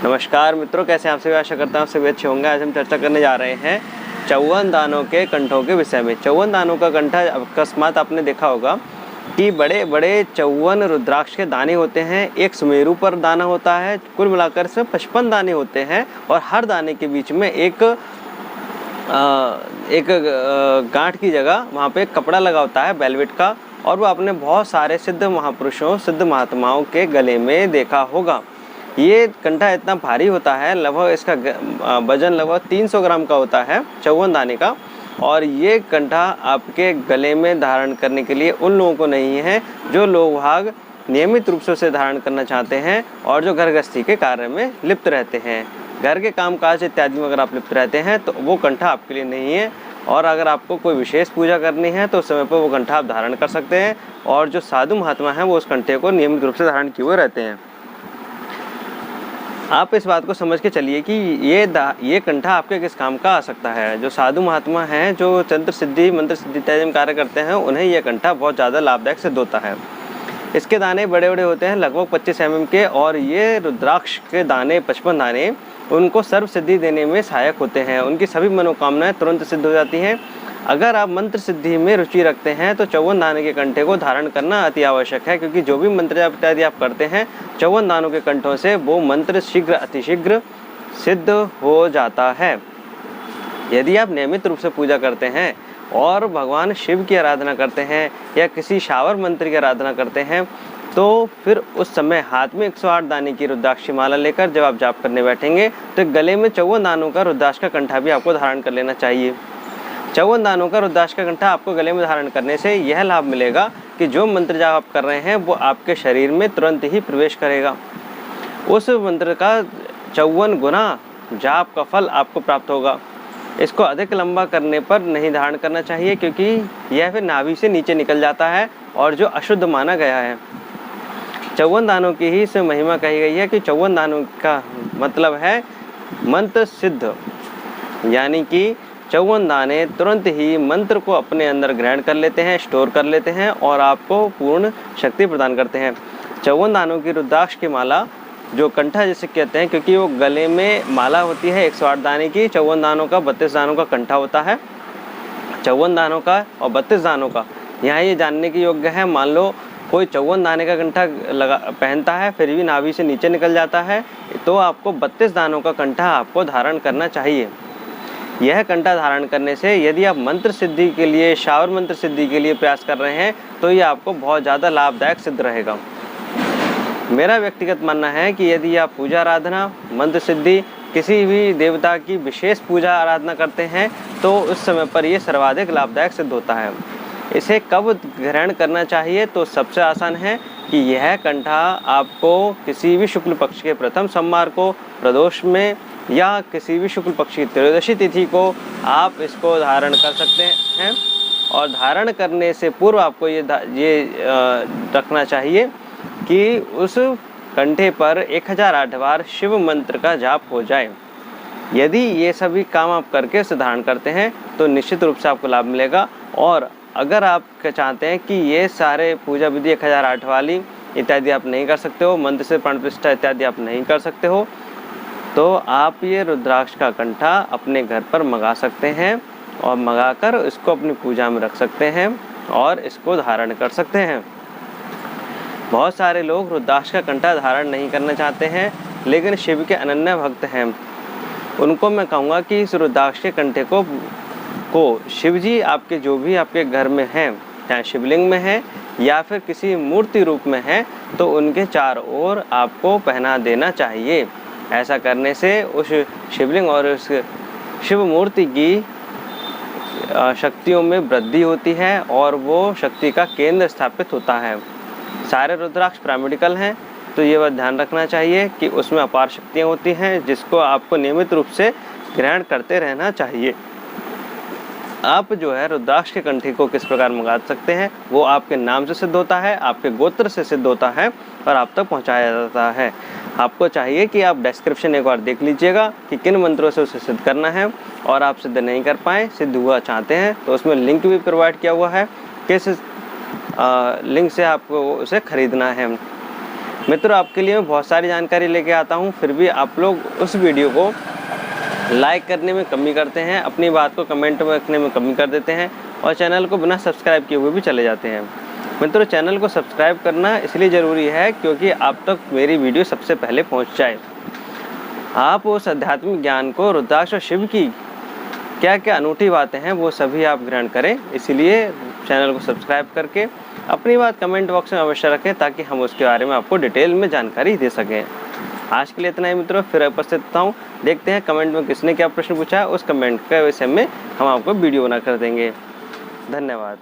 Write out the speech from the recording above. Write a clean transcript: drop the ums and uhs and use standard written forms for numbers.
नमस्कार मित्रों, कैसे हैं आप सभी। आशा करता हूँ आप सभी अच्छे होंगे। आज हम चर्चा करने जा रहे हैं 54 दानों के कंठों के विषय में। 54 दानों का कंठा अकस्मात आपने देखा होगा कि बड़े बड़े 54 रुद्राक्ष के दाने होते हैं। एक सुमेरु पर दाना होता है। कुल मिलाकर से 55 दाने होते हैं और हर दाने के बीच में एक गांठ की जगह वहाँ पे कपड़ा लगा होता है वेलवेट का, और वो आपने बहुत सारे सिद्ध महापुरुषों, सिद्ध महात्माओं के गले में देखा होगा। ये कंठा इतना भारी होता है, लगभग इसका वजन लगभग 300 ग्राम का होता है 54 दाने का। और ये कंठा आपके गले में धारण करने के लिए उन लोगों को नहीं है जो लोग भाग नियमित रूप से उसे धारण करना चाहते हैं और जो घर गृहस्थी के कार्य में लिप्त रहते हैं। घर के कामकाज इत्यादि में अगर आप लिप्त रहते हैं तो वो कंठा आपके लिए नहीं है। और अगर आपको कोई विशेष पूजा करनी है तो उस समय पर वो कंठा आप धारण कर सकते हैं। और जो साधु महात्मा हैं वो उस कंठे को नियमित रूप से धारण किए हुए रहते हैं। आप इस बात को समझ के चलिए कि ये कंठा आपके किस काम का आ सकता है। जो साधु महात्मा हैं, जो तंत्र सिद्धि मंत्र सिद्धि इत्यादि में कार्य करते हैं, उन्हें यह कंठा बहुत ज़्यादा लाभदायक सिद्ध होता है। इसके दाने बड़े बड़े होते हैं, लगभग 25 mm के, और ये रुद्राक्ष के दाने 55 दाने उनको सर्व सिद्धि देने में सहायक होते हैं। उनकी सभी मनोकामनाएं तुरंत सिद्ध हो जाती हैं। अगर आप मंत्र सिद्धि में रुचि रखते हैं तो 54 दाने के कंठे को धारण करना अति आवश्यक है, क्योंकि जो भी मंत्र जाप इत्यादि आप करते हैं 54 दानों के कंठों से वो मंत्र शीघ्र अतिशीघ्र सिद्ध हो जाता है। यदि आप नियमित रूप से पूजा करते हैं और भगवान शिव की आराधना करते हैं या किसी शावर मंत्र की आराधना करते हैं तो फिर उस समय हाथ में 108 दाने की रुद्राक्ष माला लेकर जब आप जाप करने बैठेंगे तो गले में 54 दानों का रुद्राक्ष का कंठा भी आपको धारण कर लेना चाहिए। 54 दानों का रुद्राक्ष का कंठा आपको गले में धारण करने से यह लाभ मिलेगा कि जो मंत्र जाप आप कर रहे हैं वो आपके शरीर में तुरंत ही प्रवेश करेगा। उस मंत्र का 54 गुना जाप का फल आपको प्राप्त होगा। इसको अधिक लंबा करने पर नहीं धारण करना चाहिए, क्योंकि यह फिर नाभि से नीचे निकल जाता है और जो अशुद्ध माना गया है। 54 दानों की ही इसमें महिमा कही गई है कि 54 दानों का मतलब है मंत्र सिद्ध, यानी कि 54 दाने तुरंत ही मंत्र को अपने अंदर ग्रहण कर लेते हैं, स्टोर कर लेते हैं और आपको पूर्ण शक्ति प्रदान करते हैं। 54 दानों की रुद्राक्ष की माला, जो कंठा जिसे कहते हैं, क्योंकि वो गले में माला होती है 108 दाने की, 54 दानों का 32 दानों का कंठा होता है। 54 दानों का और 32 दानों का यहाँ ये जानने की योग्य है। मान लो कोई 54 दाने का कंठा पहनता है फिर भी नाभि से नीचे निकल जाता है, तो आपको 32 दानों का कंठा आपको धारण करना चाहिए। यह कंठा धारण करने से यदि आप मंत्र सिद्धि के लिए, शावर मंत्र सिद्धि के लिए प्रयास कर रहे हैं तो ये आपको बहुत ज़्यादा लाभदायक सिद्ध रहेगा। मेरा व्यक्तिगत मानना है कि यदि आप पूजा आराधना, मंत्र सिद्धि, किसी भी देवता की विशेष पूजा आराधना करते हैं तो उस समय पर यह सर्वाधिक लाभदायक सिद्ध होता है। इसे कब ग्रहण करना चाहिए? तो सबसे आसान है कि यह कंठा आपको किसी भी शुक्ल पक्ष के प्रथम सोमवार को, प्रदोष में, या किसी भी शुक्ल पक्ष की त्रयोदशी तिथि को आप इसको धारण कर सकते हैं। और धारण करने से पूर्व आपको ये रखना चाहिए कि उस कंठे पर 1008 बार शिव मंत्र का जाप हो जाए। यदि ये सभी काम आप करके उसे धारण करते हैं तो निश्चित रूप से आपको लाभ मिलेगा। और अगर आप चाहते हैं कि ये सारे पूजा विधि 1008 वाली इत्यादि आप नहीं कर सकते हो, मंत्र से प्राण प्रतिष्ठा इत्यादि आप नहीं कर सकते हो, तो आप ये रुद्राक्ष का कंठा अपने घर पर मंगा सकते हैं और मंगाकर इसको अपनी पूजा में रख सकते हैं और इसको धारण कर सकते हैं। बहुत सारे लोग रुद्राक्ष का कंठा धारण नहीं करना चाहते हैं, लेकिन शिव के अनन्य भक्त हैं। उनको मैं कहूँगा कि इस रुद्राक्ष के कंठे को शिव जी आपके जो भी आपके घर में हैं, चाहे शिवलिंग में है या फिर किसी मूर्ति रूप में है, तो उनके चारों ओर आपको पहना देना चाहिए। ऐसा करने से उस शिवलिंग और उस शिव मूर्ति की शक्तियों में वृद्धि होती है और वो शक्ति का केंद्र स्थापित होता है। सारे रुद्राक्ष प्रामेडिकल हैं, तो ये बात ध्यान रखना चाहिए कि उसमें अपार शक्तियाँ होती हैं जिसको आपको नियमित रूप से ग्रहण करते रहना चाहिए। आप जो है रुद्राक्ष के कंठे को किस प्रकार मंगा सकते हैं, वो आपके नाम से सिद्ध होता है, आपके गोत्र से सिद्ध होता है और आप तक पहुंचाया जाता है। आपको चाहिए कि आप डिस्क्रिप्शन एक बार देख लीजिएगा कि किन मंत्रों से उसे सिद्ध करना है, और आप सिद्ध नहीं कर पाए, सिद्ध हुआ चाहते हैं, तो उसमें लिंक भी प्रोवाइड किया हुआ है, किस लिंक से आपको उसे खरीदना है। मित्रों, आपके लिए मैं बहुत सारी जानकारी लेके आता हूँ, फिर भी आप लोग उस वीडियो को लाइक करने में कमी करते हैं, अपनी बात को कमेंट में रखने में कमी कर देते हैं और चैनल को बिना सब्सक्राइब किए हुए भी चले जाते हैं। मित्रों, चैनल को सब्सक्राइब करना इसलिए ज़रूरी है क्योंकि आप तक मेरी वीडियो सबसे पहले पहुंच जाए। आप उस आध्यात्मिक ज्ञान को, रुद्राक्ष और शिव की क्या क्या अनूठी बातें हैं वो सभी आप ग्रहण करें। इसीलिए चैनल को सब्सक्राइब करके अपनी बात कमेंट बॉक्स में अवश्य रखें ताकि हम उसके बारे में आपको डिटेल में जानकारी दे सकें। आज के लिए इतना ही मित्रों, फिर उपस्थित होता हूँ। देखते हैं कमेंट में किसने क्या प्रश्न पूछा है, उस कमेंट के विषय में हम आपको वीडियो बना कर देंगे। धन्यवाद।